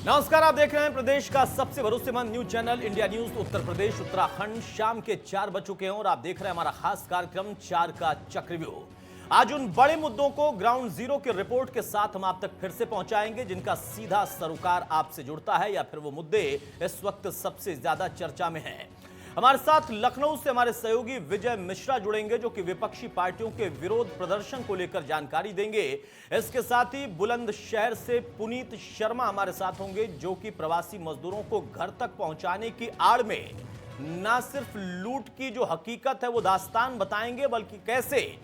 नमस्कार, आप देख रहे हैं प्रदेश का सबसे भरोसेमंद news channel India news Uttar Pradesh Uttarakhand. शाम के 4 बज चुके हैं और आप देख रहे हैं हमारा खास कार्यक्रम 4 का चक्रव्यूह। आज उन बड़े मुद्दों को ग्राउंड जीरो की रिपोर्ट के साथ हम आप तक फिर से पहुंचाएंगे जिनका सीधा सरोकार आपसे जुड़ता है या फिर वो मुद्दे इस वक्त सबसे ज्यादा चर्चा में हैं। हमारे साथ लखनऊ से हमारे सहयोगी विजय मिश्रा जुड़ेंगे जो कि विपक्षी पार्टियों के विरोध प्रदर्शन को लेकर जानकारी देंगे। इसके साथ ही बुलंदशहर से पुनीत शर्मा हमारे साथ होंगे जो कि प्रवासी मजदूरों को घर तक पहुंचाने की आड़ में ना सिर्फ लूट की जो हकीकत है वो दास्तान बताएंगे, बल्कि कैसे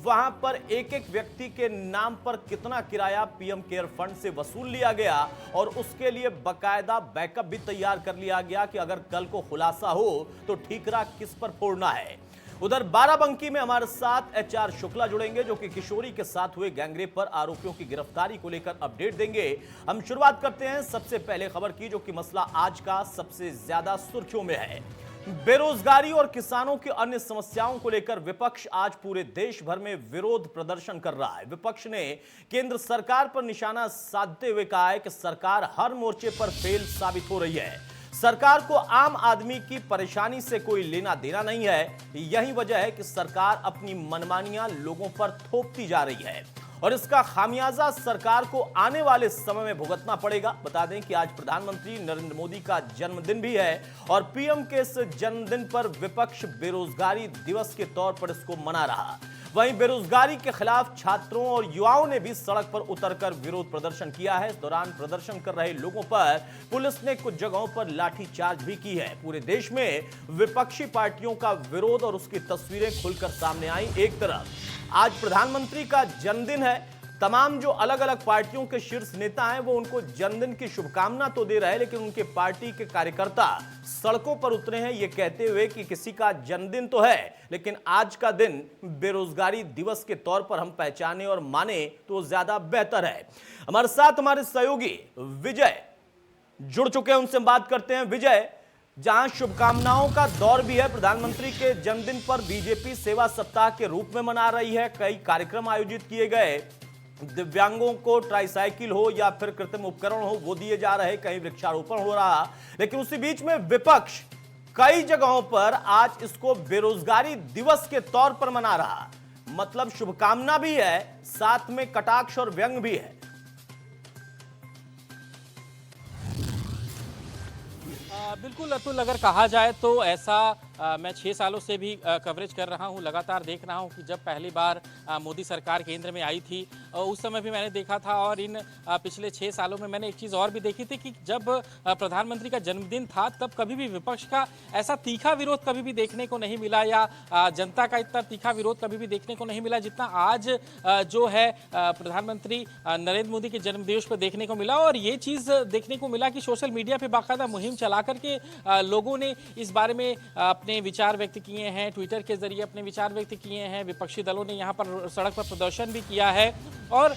वहां पर एक एक व्यक्ति के नाम पर कितना किराया पीएम केयर फंड से वसूल लिया गया और उसके लिए बकायदा बैकअप भी तैयार कर लिया गया कि अगर कल को खुलासा हो तो ठीकरा किस पर फोड़ना है। उधर बाराबंकी में हमारे साथ एचआर शुक्ला जुड़ेंगे जो कि किशोरी के साथ हुए गैंगरेप पर आरोपियों की गिरफ्तारी को लेकर अपडेट देंगे। हम शुरुआत करते हैं सबसे पहले खबर की जो कि मसला आज का सबसे ज्यादा सुर्खियों में है। बेरोजगारी और किसानों की अन्य समस्याओं को लेकर विपक्ष आज पूरे देश भर में विरोध प्रदर्शन कर रहा है। विपक्ष ने केंद्र सरकार पर निशाना साधते हुए कहा है कि सरकार हर मोर्चे पर फेल साबित हो रही है। सरकार को आम आदमी की परेशानी से कोई लेना देना नहीं है। यही वजह है कि सरकार अपनी मनमानियां लोगों पर थोपती जा रही है और इसका खामियाजा सरकार को आने वाले समय में भुगतना पड़ेगा। बता दें कि आज प्रधानमंत्री नरेंद्र मोदी का जन्मदिन भी है और पीएम के इस जन्मदिन पर विपक्ष बेरोजगारी दिवस के तौर पर इसको मना रहा। वहीं बेरोजगारी के खिलाफ छात्रों और युवाओं ने भी सड़क पर उतरकर विरोध प्रदर्शन किया है। इस दौरान प्रदर्शन कर रहे लोगों पर पुलिस ने कुछ जगहों पर लाठीचार्ज भी की है। पूरे देश में विपक्षी पार्टियों का विरोध और उसकी तस्वीरें खुलकर सामने आई। एक तरफ आज प्रधानमंत्री का जन्मदिन है, तमाम जो अलग अलग पार्टियों के शीर्ष नेता हैं वो उनको जन्मदिन की शुभकामना तो दे रहे हैं, लेकिन उनके पार्टी के कार्यकर्ता सड़कों पर उतरे हैं ये कहते हुए कि किसी का जन्मदिन तो है लेकिन आज का दिन बेरोजगारी दिवस के तौर पर हम पहचाने और माने तो ज्यादा बेहतर है। हमारे साथ हमारे सहयोगी विजय जुड़ चुके हैं, उनसे बात करते हैं। विजय, जहां शुभकामनाओं का दौर भी है, प्रधानमंत्री के जन्मदिन पर बीजेपी सेवा सप्ताह के रूप में मना रही है, कई कार्यक्रम आयोजित किए गए, दिव्यांगों को ट्राईसाइकिल हो या फिर कृत्रिम उपकरण हो वो दिए जा रहे, कहीं वृक्षारोपण हो रहा, लेकिन उसी बीच में विपक्ष कई जगहों पर आज इसको बेरोजगारी दिवस के तौर पर मना रहा। मतलब शुभकामना भी है, साथ में कटाक्ष और व्यंग भी है। बिल्कुल अतुल, अगर कहा जाए तो ऐसा मैं 6 सालों से भी कवरेज कर रहा हूं, लगातार देख रहा हूं कि जब पहली बार मोदी सरकार केंद्र में आई थी उस समय भी मैंने देखा था और इन पिछले 6 सालों में मैंने एक चीज़ और भी देखी थी कि जब प्रधानमंत्री का जन्मदिन था तब कभी भी विपक्ष का ऐसा तीखा विरोध कभी भी देखने को नहीं मिला या जनता का इतना तीखा विरोध कभी भी देखने को नहीं मिला जितना आज जो है प्रधानमंत्री नरेंद्र मोदी के जन्मदिवस पर देखने को मिला। और ये चीज़ देखने को मिला कि सोशल मीडिया पर बाकायदा मुहिम चला करके लोगों ने इस बारे में अपने विचार व्यक्त किए हैं, ट्विटर के जरिए अपने विचार व्यक्त किए हैं। विपक्षी दलों ने यहाँ पर सड़क पर प्रदर्शन भी किया है और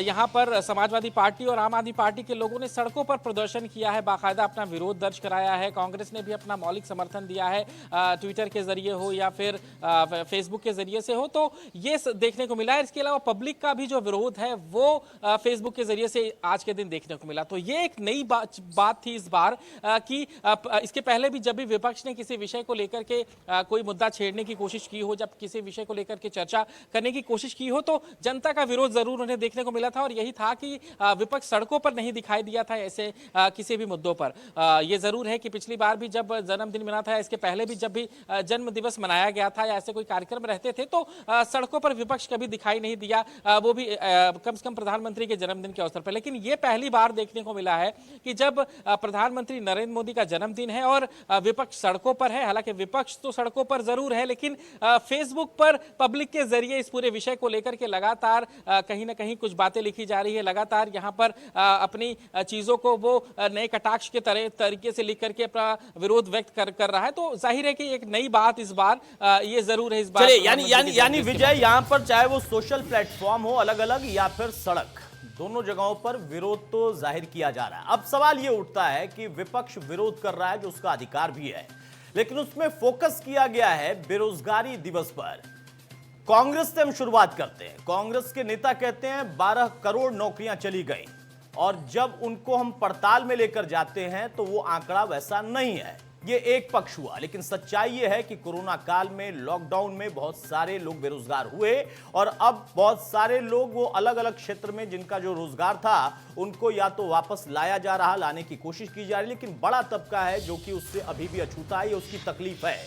यहाँ पर समाजवादी पार्टी और आम आदमी पार्टी के लोगों ने सड़कों पर प्रदर्शन किया है, बाकायदा अपना विरोध दर्ज कराया है। कांग्रेस ने भी अपना मौलिक समर्थन दिया है, ट्विटर के जरिए हो या फिर फेसबुक के जरिए से हो, तो ये देखने को मिला है। इसके अलावा पब्लिक का भी जो विरोध है वो फेसबुक के जरिए से आज के दिन देखने को मिला। तो ये एक नई बात थी इस बार कि इसके पहले भी जब भी विपक्ष ने किसी विषय को लेकर के कोई मुद्दा छेड़ने की कोशिश की हो, जब किसी विषय को लेकर के चर्चा करने की कोशिश की हो तो जनता का विरोध जरूर उन्हें देखने को मिला था और यही था कि विपक्ष सड़कों पर नहीं दिखाई दिया था ऐसे किसी भी मुद्दों पर। यह जरूर है कि पिछली बार भी जब जन्मदिन मना था, इसके पहले भी जब भी जन्म दिवस मनाया गया था या ऐसे कोई कार्यक्रम रहते थे तो सड़कों पर विपक्ष कभी दिखाई नहीं दिया, वो भी कम से कम प्रधानमंत्री के जन्मदिन के अवसर पर। लेकिन यह पहली बार देखने को मिला है कि जब प्रधानमंत्री नरेंद्र मोदी का जन्मदिन है और विपक्ष सड़कों पर है। हालांकि विपक्ष तो सड़कों पर जरूर है लेकिन फेसबुक पर पब्लिक के जरिए इस पूरे विषय को लेकर के लगातार कहीं ना कहीं कुछ बातें लिखी जा रही है, लगातार यहाँ पर अपनी चीजों को वो नए कटाक्ष के तरीके से लिख करके अपना विरोध व्यक्त कर रहा है। तो जाहिर है कि एक नई बात इस बार ये जरूर है इस बार। यानी विजय, यहाँ पर चाहे वो सोशल प्लेटफॉर्म हो अलग अलग या फिर सड़क, दोनों जगहों पर विरोध तो जाहिर किया जा रहा है। अब सवाल यह उठता है कि विपक्ष विरोध कर रहा है जो उसका अधिकार भी है, लेकिन उसमें फोकस किया गया है बेरोजगारी दिवस पर। कांग्रेस से हम शुरुआत करते हैं। कांग्रेस के नेता कहते हैं 12 करोड़ नौकरियां चली गई, और जब उनको हम पड़ताल में लेकर जाते हैं तो वो आंकड़ा वैसा नहीं है। ये एक पक्ष हुआ, लेकिन सच्चाई ये है कि कोरोना काल में, लॉकडाउन में बहुत सारे लोग बेरोजगार हुए और अब बहुत सारे लोग वो अलग अलग क्षेत्र में जिनका जो रोजगार था उनको या तो वापस लाया जा रहा, लाने की कोशिश की जा रही, लेकिन बड़ा तबका है जो कि उससे अभी भी अछूता है, ये उसकी तकलीफ है।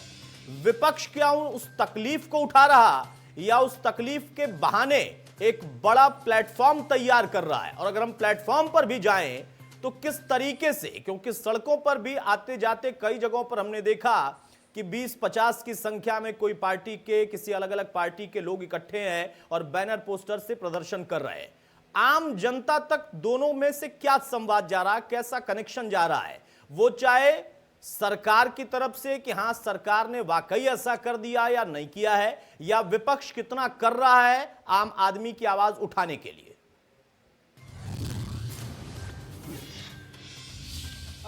विपक्ष क्या उस तकलीफ को उठा रहा या उस तकलीफ के बहाने एक बड़ा प्लेटफॉर्म तैयार कर रहा है? और अगर हम प्लेटफॉर्म पर भी जाएं तो किस तरीके से, क्योंकि सड़कों पर भी आते जाते कई जगहों पर हमने देखा कि 20-50 की संख्या में कोई पार्टी के, किसी अलग अलग पार्टी के लोग इकट्ठे हैं और बैनर पोस्टर से प्रदर्शन कर रहे हैं। आम जनता तक दोनों में से क्या संवाद जा रहा है, कैसा कनेक्शन जा रहा है? वो चाहे सरकार की तरफ से कि हां सरकार ने वाकई ऐसा कर दिया या नहीं किया है, या विपक्ष कितना कर रहा है आम आदमी की आवाज उठाने के लिए।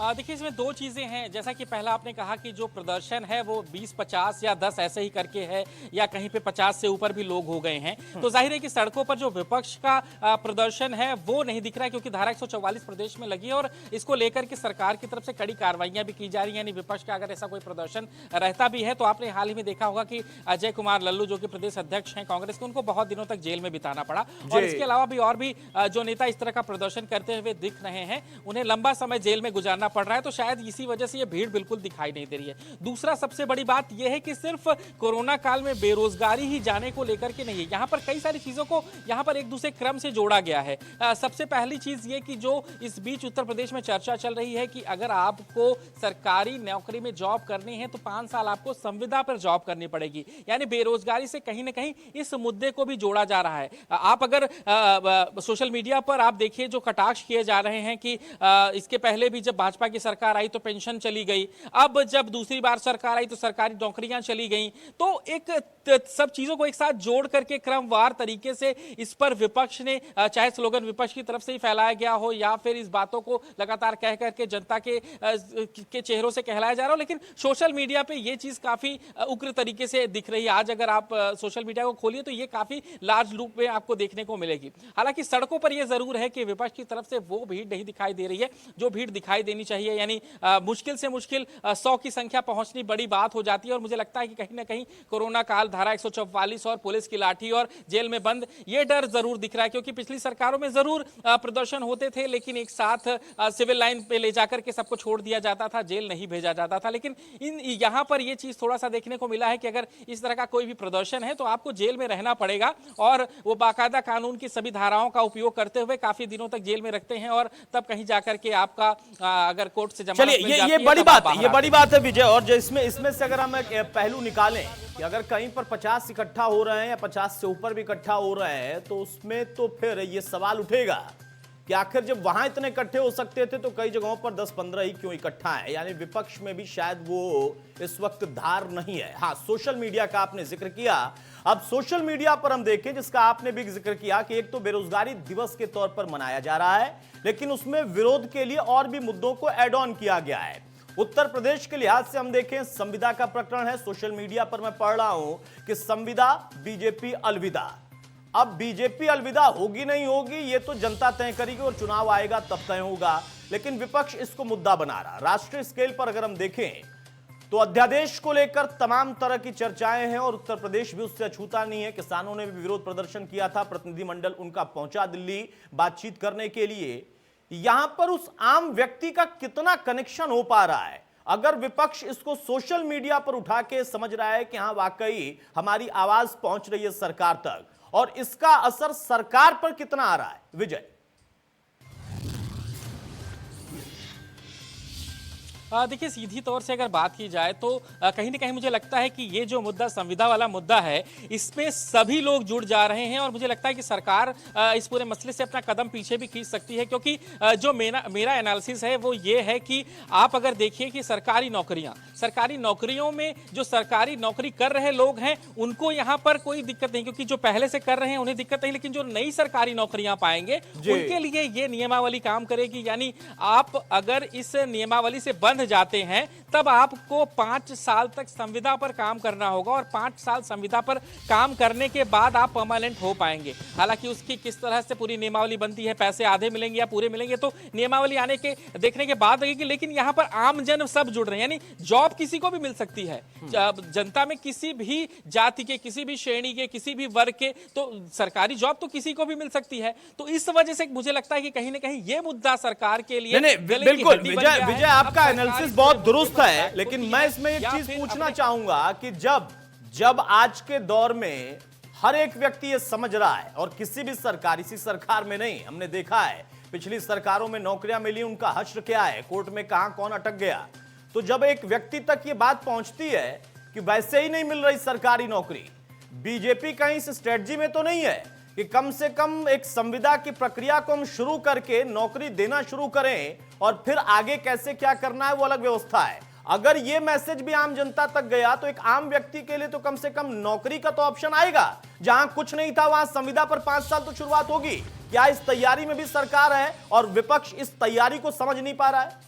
देखिए, इसमें दो चीज़ें हैं। जैसा कि पहला आपने कहा कि जो प्रदर्शन है वो 20, 50 या 10 ऐसे ही करके है, या कहीं पे 50 से ऊपर भी लोग हो गए हैं, तो जाहिर है कि सड़कों पर जो विपक्ष का प्रदर्शन है वो नहीं दिख रहा है, क्योंकि धारा 144 प्रदेश में लगी है और इसको लेकर के सरकार की तरफ से कड़ी कार्रवाइयां भी की जा रही हैं। यानी विपक्ष का अगर ऐसा कोई प्रदर्शन रहता भी है तो आपने हाल ही में देखा होगा कि अजय कुमार लल्लू जो कि प्रदेश अध्यक्ष हैं कांग्रेस के, उनको बहुत दिनों तक जेल में बिताना पड़ा। और इसके अलावा भी और भी जो नेता इस तरह का प्रदर्शन करते हुए दिख रहे हैं, उन्हें लंबा समय जेल में गुजारना पड़ रहा है, तो शायद इसी वजह से ये भीड़ बिल्कुल दिखाई नहीं दे रही है। दूसरा सबसे बड़ी बात यह है कि सिर्फ कोरोना काल में बेरोजगारी ही जाने को लेकर के नहीं है, यहाँ पर कई सारी चीजों को यहाँ पर एक दूसरे क्रम से जोड़ा गया है। सबसे पहली चीज ये कि जो इस बीच उत्तर प्रदेश में चर्चा चल रही है कि अगर आपको सरकारी नौकरी में जॉब करनी है तो 5 साल आपको संविदा पर जॉब करनी पड़ेगी, यानी बेरोजगारी से कहीं ना कहीं इस मुद्दे को भी जोड़ा जा रहा है। आप अगर सोशल मीडिया पर आप देखिए जो कटाक्ष किए जा रहे हैं कि इसके पहले भी जब भाजपा की सरकार आई तो पेंशन चली गई, अब जब दूसरी बार सरकार आई तो सरकारी नौकरियां चली गई, तो एक सब चीजों को एक साथ जोड़ करके क्रमवार तरीके से इस पर विपक्ष ने, चाहे स्लोगन विपक्ष की तरफ से ही फैलाया गया हो या फिर इस बातों को लगातार कह करके जनता के चेहरों से कहलाया जा रहा हो, लेकिन सोशल मीडिया पे ये चीज काफी उग्र तरीके से दिख रही है। आज अगर आप सोशल मीडिया को खोलिए तो ये काफी लार्ज रूप में आपको देखने को मिलेगी। हालांकि सड़कों पर यह जरूर है कि विपक्ष की तरफ से वो भीड़ नहीं दिखाई दे रही है जो भीड़ दिखाई देनी चाहिए, यानी मुश्किल से मुश्किल 100 की संख्या पहुंचनी बड़ी बात हो जाती है। और मुझे लगता है कि कहीं ना कहीं कोरोना काल, धारा 144 और पुलिस की लाठी और जेल में बंद, ये डर जरूर दिख रहा है, क्योंकि पिछली सरकारों में जरूर प्रदर्शन होते थे लेकिन एक साथ सिविल लाइन पे ले जाकर के सबको छोड़ दिया जाता था, जेल नहीं भेजा जाता था। लेकिन यहां पर यह चीज थोड़ा सा देखने को मिला है कि अगर इस तरह का कोई भी प्रदर्शन है तो आपको जेल में रहना पड़ेगा, और वो बाकायदा कानून की सभी धाराओं का उपयोग करते हुए काफी दिनों तक जेल में रखते हैं, और तब कहीं जाकर के आपका अगर कोर्ट से जमानत मिल जाती है, ये बड़ी बात है विजय। और जो इसमें से अगर हम एक पहलू निकालें कि अगर कहीं पर 50 इकट्ठा हो रहे हैं या 50 से ऊपर भी इकट्ठा हो रहे हैं, तो उसमें तो फिर ये सवाल उठेगा कि आखिर जब वहां इतने इकट्ठे हो सकते थे तो कई जगहों पर 10-15 ही क्यों इकट्ठा है? यानी विपक्ष में भी शायद वो इस वक्त धार नहीं है। हाँ, सोशल मीडिया का आपने जिक्र किया। अब सोशल मीडिया पर हम देखें, जिसका आपने भी जिक्र किया कि एक तो बेरोजगारी दिवस के तौर पर मनाया जा रहा है, लेकिन उसमें विरोध के लिए और भी मुद्दों को एड ऑन किया गया है। उत्तर प्रदेश के लिहाज से हम देखें, संविदा का प्रकरण है। सोशल मीडिया पर मैं पढ़ रहा हूं कि संविदा, बीजेपी अलविदा। अब बीजेपी अलविदा होगी नहीं होगी ये तो जनता तय करेगी और चुनाव आएगा तब तय होगा, लेकिन विपक्ष इसको मुद्दा बना रहा। राष्ट्रीय स्केल पर अगर हम देखें तो अध्यादेश को लेकर तमाम तरह की चर्चाएं हैं और उत्तर प्रदेश भी उससे अछूता नहीं है। किसानों ने भी विरोध प्रदर्शन किया था, प्रतिनिधिमंडल उनका पहुंचा दिल्ली बातचीत करने के लिए। यहां पर उस आम व्यक्ति का कितना कनेक्शन हो पा रहा है? अगर विपक्ष इसको सोशल मीडिया पर उठा के समझ रहा है कि हां वाकई हमारी आवाज पहुंच रही है सरकार तक, और इसका असर सरकार पर कितना आ रहा है विजय? देखिए, सीधी तौर से अगर बात की जाए तो कहीं ना कहीं मुझे लगता है कि ये जो मुद्दा संविदा वाला मुद्दा है, इसमें सभी लोग जुड़ जा रहे हैं, और मुझे लगता है कि सरकार इस पूरे मसले से अपना कदम पीछे भी खींच सकती है, क्योंकि जो मेरा एनालिसिस है वो ये है कि आप अगर देखिए कि सरकारी नौकरियों में जो सरकारी नौकरी कर रहे लोग हैं उनको यहाँ पर कोई दिक्कत नहीं, क्योंकि जो पहले से कर रहे हैं उन्हें दिक्कत नहीं, लेकिन जो नई सरकारी नौकरियां पाएंगे उनके लिए ये नियमावली काम करेगी। यानी आप अगर इस नियमावली से बंद बंध जाते हैं तब आपको 5 साल तक संविदा पर काम करना होगा और 5 साल संविदा पर काम करने के बाद आप परमानेंट हो पाएंगे। हालांकि उसकी किस तरह से पूरी नियमावली बनती है, पैसे आधे मिलेंगे या पूरे मिलेंगे, तो नियमावली आने के देखने के बाद लगेगी। लेकिन यहाँ पर आम जन सब जुड़ रहे हैं, यानी जॉब किसी को भी मिल सकती है। जनता में किसी भी जाति के, किसी भी श्रेणी के, किसी भी वर्ग के, तो सरकारी जॉब तो किसी को भी मिल सकती है। तो इस वजह से मुझे लगता है कि कहीं ना कहीं ये मुद्दा सरकार के लिए बिल्कुल विजय, आपका एनालिसिस बहुत दुरुस्त है, लेकिन मैं इसमें एक चीज पूछना चाहूंगा कि जब आज के दौर में हर एक व्यक्ति ये समझ रहा है, और किसी भी सरकार, इसी सरकार में नहीं, हमने देखा है पिछली सरकारों में नौकरियां मिली, उनका हश्र क्या है, कोर्ट में कहां कौन अटक गया। तो जब एक व्यक्ति तक ये बात पहुंचती है कि वैसे ही नहीं मिल रही सरकारी नौकरी, बीजेपी कहीं इस स्ट्रेटजी में तो नहीं है कि कम से कम एक संविदा की प्रक्रिया को हम शुरू करके नौकरी देना शुरू करें और फिर आगे कैसे क्या करना है वो अलग व्यवस्था है। अगर ये मैसेज भी आम जनता तक गया तो एक आम व्यक्ति के लिए तो कम से कम नौकरी का तो ऑप्शन आएगा। जहां कुछ नहीं था वहां संविदा पर 5 साल तो शुरुआत होगी। क्या इस तैयारी में भी सरकार है और विपक्ष इस तैयारी को समझ नहीं पा रहा है?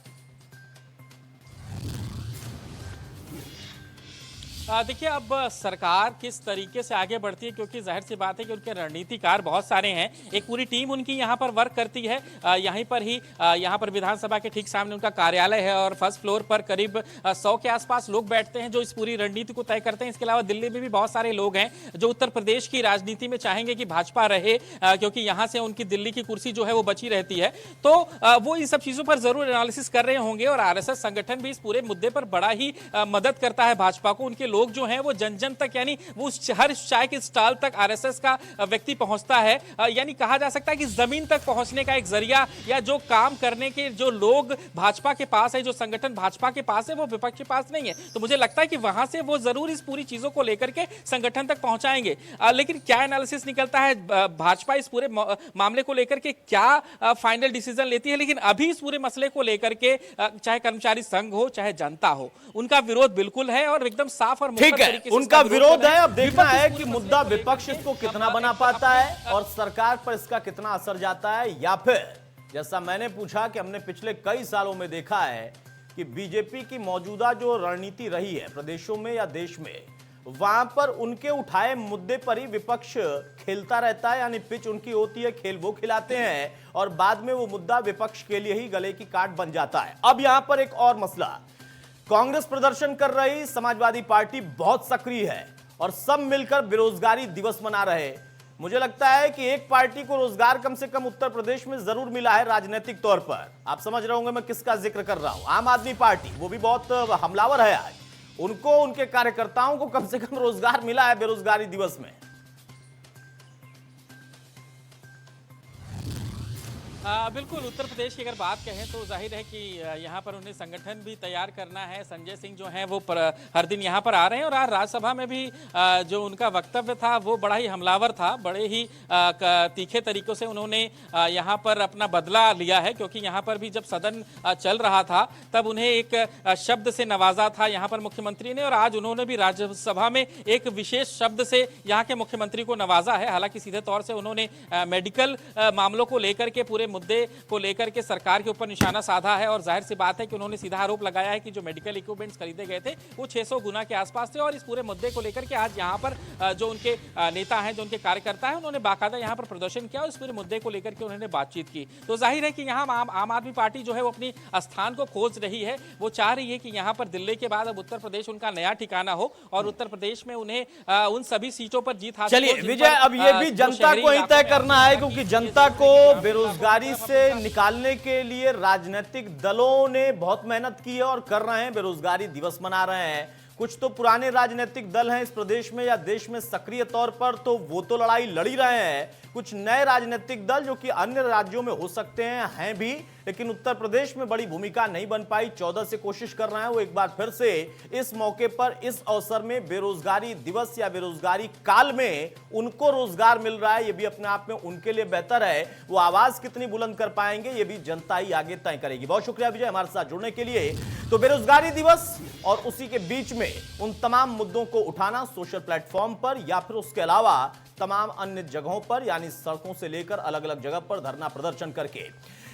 देखिए, अब सरकार किस तरीके से आगे बढ़ती है, क्योंकि जाहिर सी बात है कि उनके रणनीतिकार बहुत सारे हैं। एक पूरी टीम उनकी यहाँ पर वर्क करती है। यहीं पर ही यहाँ पर विधानसभा के ठीक सामने उनका कार्यालय है और फर्स्ट फ्लोर पर करीब 100 के आसपास लोग बैठते हैं जो इस पूरी रणनीति को तय करते हैं। इसके अलावा दिल्ली में भी बहुत सारे लोग हैं जो उत्तर प्रदेश की राजनीति में चाहेंगे कि भाजपा रहे, क्योंकि यहाँ से उनकी दिल्ली की कुर्सी जो है वो बची रहती है। तो वो इन सब चीज़ों पर जरूर एनालिसिस कर रहे होंगे और आरएसएस संगठन भी इस पूरे मुद्दे पर बड़ा ही मदद करता है भाजपा को। उनके लोग जो हैं वो जन जन तक, यानी वो हर चाय के स्टॉल तक आरएसएस का व्यक्ति पहुंचता है। यानी कहा जा सकता है कि जमीन तक पहुंचने का एक जरिया, या जो काम करने के जो लोग भाजपा के पास है, जो संगठन भाजपा के पास है, वो विपक्ष के पास नहीं है। तो मुझे लगता है कि वहां से वो जरूर इस पूरी चीजों को लेकर के संगठन तक पहुंचाएंगे। लेकिन क्या एनालिसिस निकलता है, भाजपा इस पूरे मामले को लेकर के क्या फाइनल डिसीजन लेती है। लेकिन अभी इस पूरे मसले को लेकर के चाहे कर्मचारी संघ हो चाहे जनता हो, उनका विरोध बिल्कुल है और एकदम साफ और ठीक है, उनका विरोध है। अब देखना है कि मुद्दा विपक्ष इसको कितना बना पाता है और सरकार पर इसका कितना असर जाता है, या फिर जैसा मैंने पूछा कि हमने पिछले कई सालों में देखा है कि बीजेपी की मौजूदा जो रणनीति रही है प्रदेशों में या देश में, वहां पर उनके उठाए मुद्दे पर ही विपक्ष खेलता रहता है। यानी पिच उनकी होती है, खेल वो खिलाते हैं और बाद में वो मुद्दा विपक्ष के लिए ही गले की काट बन जाता है। अब यहां पर एक और मसला, कांग्रेस प्रदर्शन कर रही, समाजवादी पार्टी बहुत सक्रिय है और सब मिलकर बेरोजगारी दिवस मना रहे। मुझे लगता है कि एक पार्टी को रोजगार कम से कम उत्तर प्रदेश में जरूर मिला है राजनीतिक तौर पर। आप समझ रहे होंगे मैं किसका जिक्र कर रहा हूं, आम आदमी पार्टी। वो भी बहुत हमलावर है आज, उनको उनके कार्यकर्ताओं को कम से कम रोजगार मिला है बेरोजगारी दिवस में। बिल्कुल, उत्तर प्रदेश की अगर बात कहें तो जाहिर है कि यहाँ पर उन्हें संगठन भी तैयार करना है। संजय सिंह जो हैं वो हर दिन यहाँ पर आ रहे हैं और आज राज्यसभा में भी जो उनका वक्तव्य था वो बड़ा ही हमलावर था। बड़े ही तीखे तरीकों से उन्होंने यहाँ पर अपना बदला लिया है, क्योंकि यहाँ पर भी जब सदन चल रहा था तब उन्हें एक शब्द से नवाजा था यहाँ पर मुख्यमंत्री ने, और आज उन्होंने भी राज्यसभा में एक विशेष शब्द से यहाँ के मुख्यमंत्री को नवाजा है। हालांकि सीधे तौर से उन्होंने मेडिकल मामलों को लेकर के, पूरे मुद्दे को लेकर के सरकार के ऊपर निशाना साधा है और जाहिर सी बात है कि उन्होंने सीधा आरोप लगाया है कि जो मेडिकल इक्विपमेंट्स खरीदे गए थे वो 600 गुना के आसपास थे। और इस पूरे मुद्दे को लेकर के आज यहाँ पर जो उनके नेता हैं, जो उनके कार्यकर्ता हैं, उन्होंने बाकायदा यहाँ पर प्रदर्शन किया और इस पूरे मुद्दे को लेकर के उन्होंने बातचीत की। तो जाहिर है कि यहाँ आम आदमी पार्टी जो है वो अपनी स्थान को खोज रही है। वो चाह रही है कि यहाँ पर दिल्ली के बाद अब उत्तर प्रदेश उनका नया ठिकाना हो और उत्तर प्रदेश में उन्हें उन सभी सीटों पर जीत हासिल। चलिए विजय, अब ये भी जनता को ही तय करना है, क्योंकि जनता को बेरोजगारी से निकालने के लिए राजनीतिक दलों ने बहुत मेहनत की है और कर रहे हैं, बेरोजगारी दिवस मना रहे हैं। कुछ तो पुराने राजनीतिक दल हैं इस प्रदेश में या देश में सक्रिय तौर पर, तो वो तो लड़ाई लड़ ही रहे हैं। कुछ नए राजनीतिक दल जो कि अन्य राज्यों में हो सकते हैं भी, लेकिन उत्तर प्रदेश में बड़ी भूमिका नहीं बन पाई। 14 से कोशिश कर रहे हैं वो एक बार फिर से इस मौके पर, इस अवसर में बेरोजगारी दिवस या बेरोजगारी काल में उनको रोजगार मिल रहा है, ये भी अपने आप में उनके लिए बेहतर है। वो आवाज कितनी बुलंद कर पाएंगे ये भी जनता ही आगे तय करेगी। बहुत शुक्रिया विजय हमारे साथ जुड़ने के लिए। तो बेरोजगारी दिवस और उसी के बीच में उन तमाम मुद्दों को उठाना सोशल प्लेटफॉर्म पर या फिर उसके अलावा तमाम अन्य जगहों पर, यानी सड़कों से लेकर अलग अलग जगह पर धरना प्रदर्शन करके।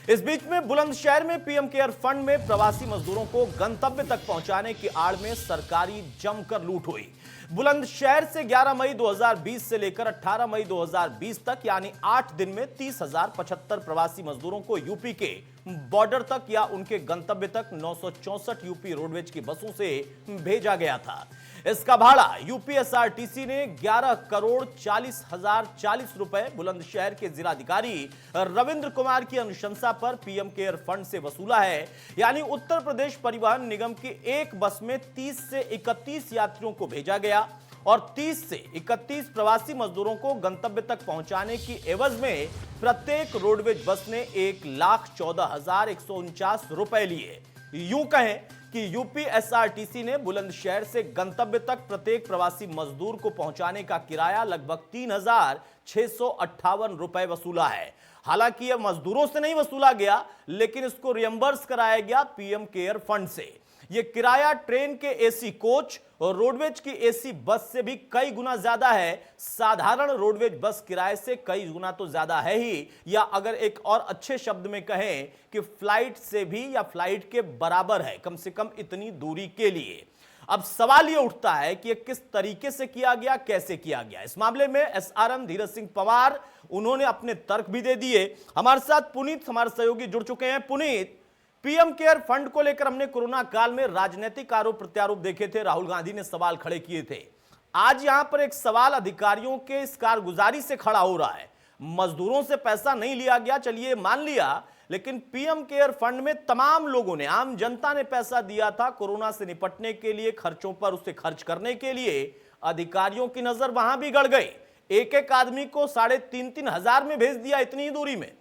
इस बीच में बुलंदशहर में पीएम केयर फंड में प्रवासी मजदूरों को गंतव्य तक पहुंचाने की आड़ में सरकारी जमकर लूट हुई। बुलंदशहर से 11 मई 2020 से लेकर 18 मई 2020 तक यानी 8 दिन में 30,075 प्रवासी मजदूरों को यूपी के बॉर्डर तक या उनके गंतव्य तक 964 यूपी रोडवेज की बसों से भेजा गया था। इसका भाड़ा यूपीएसआरटीसी ने 11 करोड़ 40,040 रुपए बुलंदशहर के जिलाधिकारी रविंद्र कुमार की अनुशंसा पर पीएम केयर फंड से वसूला है। यानी उत्तर प्रदेश परिवहन निगम की एक बस में 30 से 31 यात्रियों को भेजा गया और 30 से 31 प्रवासी मजदूरों को गंतव्य तक पहुंचाने की एवज में प्रत्येक रोडवेज बस ने 1,14,149 रुपए लिए। यूं कहें कि यूपीएसआरटीसी ने बुलंदशहर से गंतव्य तक प्रत्येक प्रवासी मजदूर को पहुंचाने का किराया लगभग 3,658 रुपए वसूला है। हालांकि यह मजदूरों से नहीं वसूला गया, लेकिन इसको रियम्बर्स कराया गया पीएम केयर फंड से। यह किराया ट्रेन के एसी कोच और रोडवेज की एसी बस से भी कई गुना ज्यादा है। साधारण रोडवेज बस किराए से कई गुना तो ज्यादा है ही, या अगर एक और अच्छे शब्द में कहें कि फ्लाइट से भी या फ्लाइट के बराबर है, कम से कम इतनी दूरी के लिए। अब सवाल यह उठता है कि यह किस तरीके से किया गया, कैसे किया गया। इस मामले में एसआरएम धीरज सिंह पवार उन्होंने अपने तर्क भी दे दिए। हमारे साथ पुनीत हमारे सहयोगी जुड़ चुके हैं। पुनीत, पीएम केयर फंड को लेकर हमने कोरोना काल में राजनीतिक आरोप प्रत्यारोप देखे थे, राहुल गांधी ने सवाल खड़े किए थे। आज यहां पर एक सवाल अधिकारियों के इस कारगुजारी से खड़ा हो रहा है। मजदूरों से पैसा नहीं लिया गया, चलिए मान लिया, लेकिन पीएम केयर फंड में तमाम लोगों ने, आम जनता ने पैसा दिया था कोरोना से निपटने के लिए, खर्चों पर उसे खर्च करने के लिए। अधिकारियों की नजर वहां भी गड़ गई। एक एक आदमी को 3,500 हजार में भेज दिया इतनी ही दूरी में।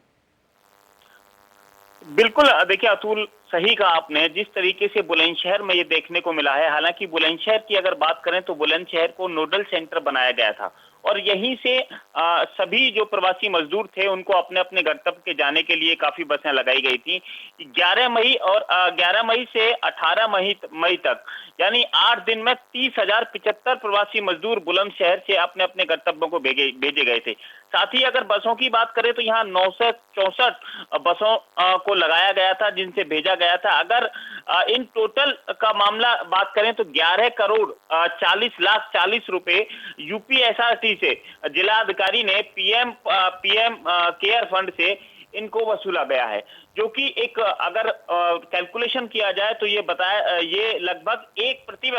बिल्कुल, देखिए अतुल, सही कहा आपने। जिस तरीके से बुलंदशहर में ये देखने को मिला है, हालांकि बुलंदशहर की अगर बात करें तो बुलंदशहर को नोडल सेंटर बनाया गया था और यहीं से सभी जो प्रवासी मजदूर थे उनको अपने अपने गंतव्य के जाने के लिए काफी बसें लगाई गई थी। 11 मई से 18 मई तक यानी 8 दिन में 30,075 प्रवासी मजदूर बुलंदशहर से अपने अपने गंतव्यों को भेजे गए थे। साथ ही अगर बसों की बात करें तो यहाँ 964 बसों को लगाया गया था जिनसे भेजा गया था। अगर इन टोटल का मामला बात करें तो 11 करोड़ 40,40,000 रुपए यूपीएसआरटी से जिलाधिकारी ने पीएम केयर फंड से इनको वसूला गया है, जो कि एक अगर कैलकुलेशन किया जाए तो ये लगभग एक प्रति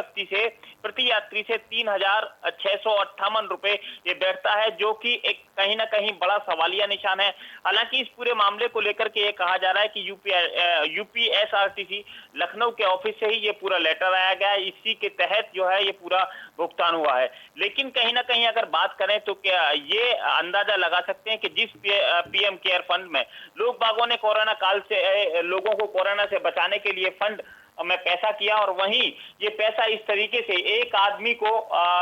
यात्री से 3,658 रुपए ये बैठता है, जो कि एक कहीं ना कहीं बड़ा सवालिया निशान है। हालांकि इस पूरे मामले को लेकर के ये कहा जा रहा है कि यूपीएसआरटीसी लखनऊ के ऑफिस से ही ये पूरा लेटर आया गया है, इसी के तहत जो है ये पूरा भुगतान हुआ है। लेकिन कहीं ना कहीं अगर बात करें तो क्या ये अंदाजा लगा सकते हैं कि जिस पीएम केयर फंड में लोग बागों ने कोरोना काल से लोगों को कोरोना से बचाने के लिए फंड में पैसा किया और वहीं ये पैसा इस तरीके से एक आदमी को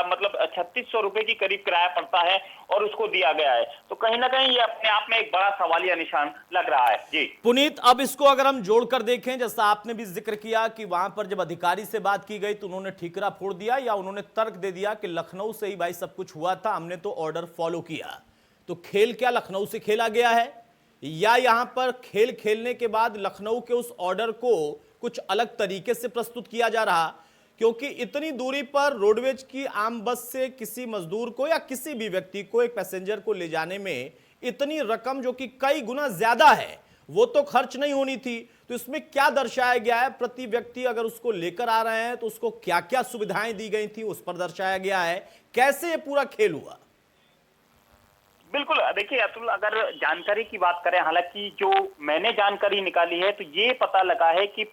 मतलब 3,600 रुपए की करीब किराया पड़ता है और उसको दिया गया है, तो कहीं ना कहीं ये अपने आप में एक बड़ा सवालिया निशान लग रहा है। जी पुनीत, अब इसको अगर हम जोड़कर देखें, जैसा आपने भी जिक्र किया कि वहां पर जब अधिकारी से बात की गई तो उन्होंने ठीकरा फोड़ दिया या उन्होंने तर्क दे दिया कि लखनऊ से ही भाई सब कुछ हुआ था, हमने तो ऑर्डर फॉलो किया। तो खेल क्या लखनऊ से खेला गया है, या यहां पर खेल खेलने के बाद लखनऊ के उस ऑर्डर को कुछ अलग तरीके से प्रस्तुत किया जा रहा? क्योंकि इतनी दूरी पर रोडवेज की आम बस से किसी मजदूर को या किसी भी व्यक्ति को, एक पैसेंजर को ले जाने में इतनी रकम जो कि कई गुना ज्यादा है, वो तो खर्च नहीं होनी थी। तो इसमें क्या दर्शाया गया है? प्रति व्यक्ति अगर उसको लेकर आ रहे हैं तो उसको क्या क्या सुविधाएं दी गई थी उस पर दर्शाया गया है। कैसे ये पूरा खेल हुआ? बिल्कुल, देखिए अतुल, अगर जानकारी की बात करें, हालांकि जो मैंने जानकारी निकाली है तो ये पता लगा है कि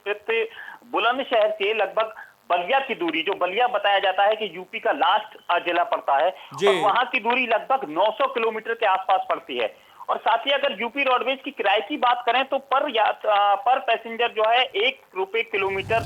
बुलंदशहर से लगभग बलिया की दूरी, जो बलिया बताया जाता है कि यूपी का लास्ट जिला पड़ता है, और वहां की दूरी लगभग 900 किलोमीटर के आसपास पड़ती है। और साथ ही अगर यूपी रोडवेज की किराए की बात करें तो पर पैसेंजर जो है 1 रुपए किलोमीटर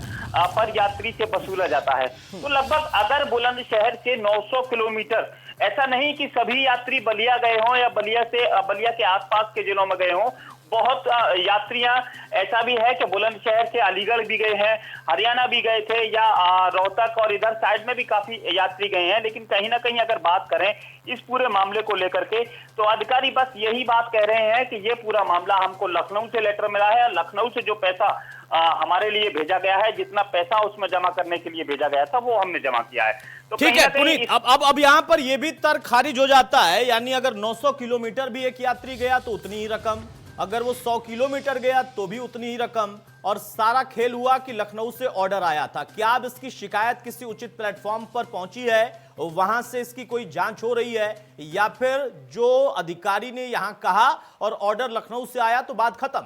पर यात्री से वसूला जाता है। तो लगभग अगर बुलंदशहर से 900 किलोमीटर, ऐसा नहीं कि सभी यात्री बलिया गए हों या बलिया के आसपास के जिलों में गए हों, बहुत यात्रियां ऐसा भी है कि बुलंदशहर से अलीगढ़ भी गए हैं, हरियाणा भी गए थे, या रोहतक और इधर साइड में भी काफी यात्री गए हैं। लेकिन कहीं ना कहीं अगर बात करें इस पूरे मामले को लेकर के, तो अधिकारी बस यही बात कह रहे हैं कि ये पूरा मामला हमको लखनऊ से लेटर मिला है, लखनऊ से जो पैसा हमारे लिए भेजा गया है, जितना पैसा उसमें जमा करने के लिए भेजा गया था वो हमने जमा किया है। तो ठीक है पुनीत, अब यहां पर यह भी तर्क खारिज हो जाता है, यानी अगर 900 किलोमीटर भी एक यात्री गया तो उतनी ही रकम, अगर वो 100 किलोमीटर गया तो भी उतनी ही रकम, और सारा खेल हुआ कि लखनऊ से ऑर्डर आया था। क्या अब इसकी शिकायत किसी उचित प्लेटफॉर्म पर पहुंची है, वहां से इसकी कोई जांच हो रही है, या फिर जो अधिकारी ने यहां कहा और ऑर्डर लखनऊ से आया तो बात खत्म?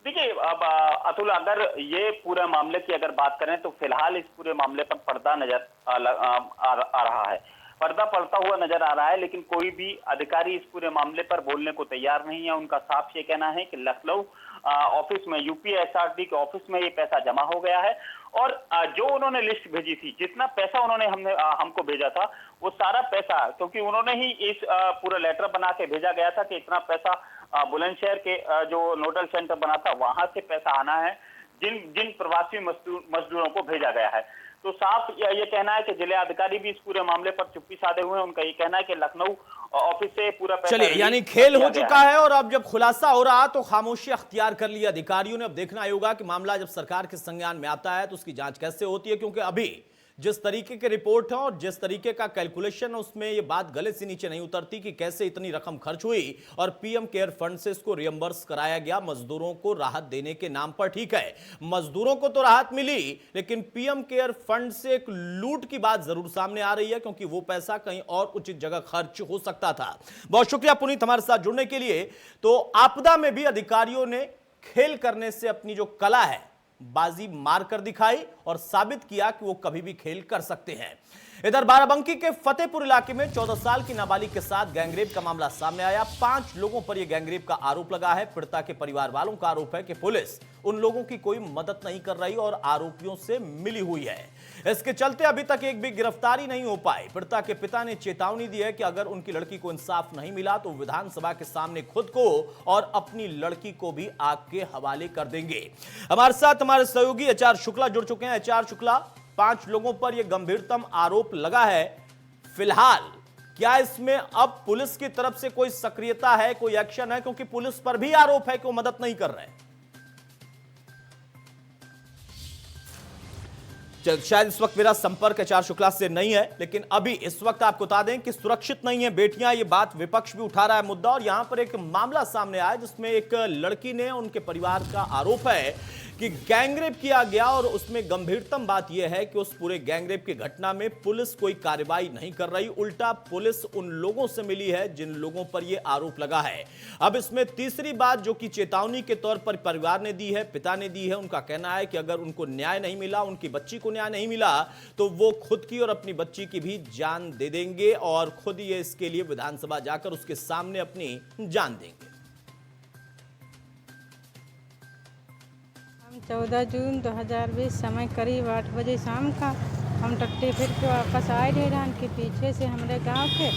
देखिए, अब अतुल, अगर ये पूरे मामले की अगर बात करें तो फिलहाल इस पूरे मामले पर पर्दा नजर आ रहा है, पर्दा पड़ता हुआ नजर आ रहा है। लेकिन कोई भी अधिकारी इस पूरे मामले पर बोलने को तैयार नहीं है। उनका साफ ये कहना है कि लखनऊ ऑफिस में, यूपीएसआरटी के ऑफिस में ये पैसा जमा हो गया है, और जो उन्होंने लिस्ट भेजी थी, जितना पैसा उन्होंने हमको भेजा था, वो सारा पैसा, क्योंकि उन्होंने ही इस पूरा लेटर बना के भेजा गया था कि इतना पैसा बुलंदशहर के जो नोडल सेंटर बना था वहां से पैसा आना है, जिन प्रवासी मजदूरों को भेजा गया है। तो साफ ये कहना है कि जिला अधिकारी भी इस पूरे मामले पर चुप्पी साधे हुए हैं। उनका ये कहना है कि लखनऊ ऑफिस से पूरा पैसा, चलिए, यानी खेल हो चुका है और अब जब खुलासा हो रहा तो खामोशी अख्तियार कर ली अधिकारियों ने। अब देखना होगा कि मामला जब सरकार के संज्ञान में आता है तो उसकी जांच कैसे होती है, क्योंकि अभी जिस तरीके के रिपोर्ट है और जिस तरीके का कैलकुलेशन है उसमें यह बात गले से नीचे नहीं उतरती कि कैसे इतनी रकम खर्च हुई और पीएम केयर फंड से इसको रियम्बर्स कराया गया मजदूरों को राहत देने के नाम पर। ठीक है, मजदूरों को तो राहत मिली, लेकिन पीएम केयर फंड से एक लूट की बात जरूर सामने आ रही है, क्योंकि वो पैसा कहीं और उचित जगह खर्च हो सकता था। बहुत शुक्रिया पुनीत हमारे साथ जुड़ने के लिए। तो आपदा में भी अधिकारियों ने खेल करने से अपनी जो कला है बाजी मार कर दिखाई और साबित किया कि वो कभी भी खेल कर सकते हैं। इधर बाराबंकी के फतेहपुर इलाके में 14 साल की नाबालिग के साथ गैंगरेप का मामला सामने आया। 5 लोगों पर यह गैंगरेप का आरोप लगा है। पीड़िता के परिवार वालों का आरोप है कि पुलिस उन लोगों की कोई मदद नहीं कर रही और आरोपियों से मिली हुई है। इसके चलते अभी तक एक भी गिरफ्तारी नहीं हो पाई। पीड़िता के पिता ने चेतावनी दी है कि अगर उनकी लड़की को इंसाफ नहीं मिला तो विधानसभा के सामने खुद को और अपनी लड़की को भी आग के हवाले कर देंगे। हमारे साथ हमारे सहयोगी एचआर शुक्ला जुड़ चुके हैं। एचआर शुक्ला, 5 लोगों पर यह गंभीरतम आरोप लगा है। फिलहाल क्या इसमें अब पुलिस की तरफ से कोई सक्रियता है, कोई एक्शन है, क्योंकि पुलिस पर भी आरोप है कि वो मदद नहीं कर रहे? शायद इस वक्त मेरा संपर्क एचआर शुक्ला से नहीं है, लेकिन अभी इस वक्त आपको बता दें कि सुरक्षित नहीं है बेटियां, ये बात विपक्ष भी उठा रहा है मुद्दा। और यहां पर एक मामला सामने आया जिसमें एक लड़की ने, उनके परिवार का आरोप है कि गैंगरेप किया गया, और उसमें गंभीरतम बात यह है कि उस पूरे गैंगरेप की घटना में पुलिस कोई कार्रवाई नहीं कर रही, उल्टा पुलिस उन लोगों से मिली है जिन लोगों पर यह आरोप लगा है। अब इसमें तीसरी बात जो कि चेतावनी के तौर पर परिवार ने दी है, पिता ने दी है, उनका कहना है कि अगर उनको न्याय नहीं मिला, उनकी बच्ची को न्याय नहीं मिला, तो वो खुद की और अपनी बच्ची की भी जान दे देंगे और खुद ये इसके लिए विधानसभा जाकर उसके सामने अपनी जान देंगे। 14 जून 2020 समय करीब 8 बजे शाम का हम टट्टी फिर के वापस आए डेरान के पीछे से हमारे गांव के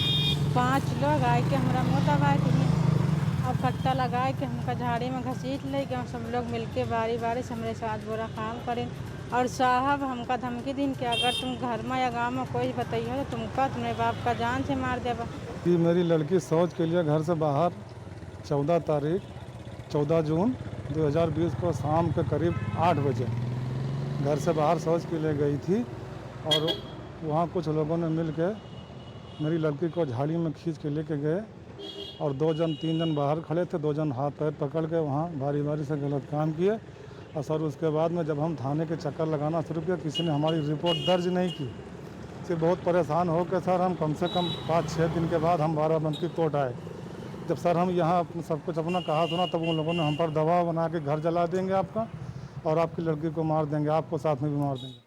5 लोग आए के हमारा मुँह दबाए थे और फट्टा लगाए के हमका झाड़ी में घसीट ले गए। सब लोग मिलके बारी बारी से हमारे साथ बुरा काम करें और साहब हमका धमकी दिन कि अगर तुम घर में या गाँव में कोई बताइए तो तुमका तुम्हारे बाप का जान से मार देगा। मेरी लड़की शौच के लिए घर से बाहर 14 जून 2020 को शाम के करीब 8 बजे घर से बाहर शौच के लिए गई थी, और वहाँ कुछ लोगों ने मिल के मेरी लड़की को झाड़ी में खींच के लेके गए, और 3 जन बाहर खड़े थे, 2 जन हाथ पैर पकड़ के वहाँ बारी बारी से गलत काम किए। और सर उसके बाद में जब हम थाने के चक्कर लगाना शुरू किया, किसी ने हमारी रिपोर्ट दर्ज नहीं की। इससे बहुत परेशान होकर सर हम कम से कम 5-6 दिन के बाद हम बाराबंकी कोर्ट आए। जब सर हम यहाँ सब कुछ अपना कहा सुना, तब उन लोगों ने हम पर दबाव बना के घर जला देंगे आपका, और आपकी लड़की को मार देंगे, आपको साथ में भी मार देंगे।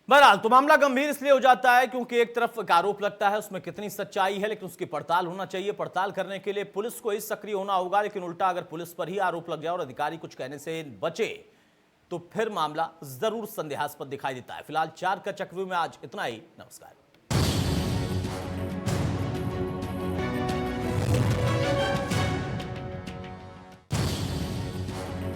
बहरहाल तो मामला गंभीर इसलिए हो जाता है क्योंकि एक तरफ एक आरोप लगता है, उसमें कितनी सच्चाई है, लेकिन उसकी पड़ताल होना चाहिए। पड़ताल करने के लिए पुलिस को ही सक्रिय होना होगा, लेकिन उल्टा अगर पुलिस पर ही आरोप लग जाए और अधिकारी कुछ कहने से बचे तो फिर मामला जरूर संदेहास्पद दिखाई देता है। फिलहाल 4 का चक्रव्यूह में आज इतना ही। नमस्कार।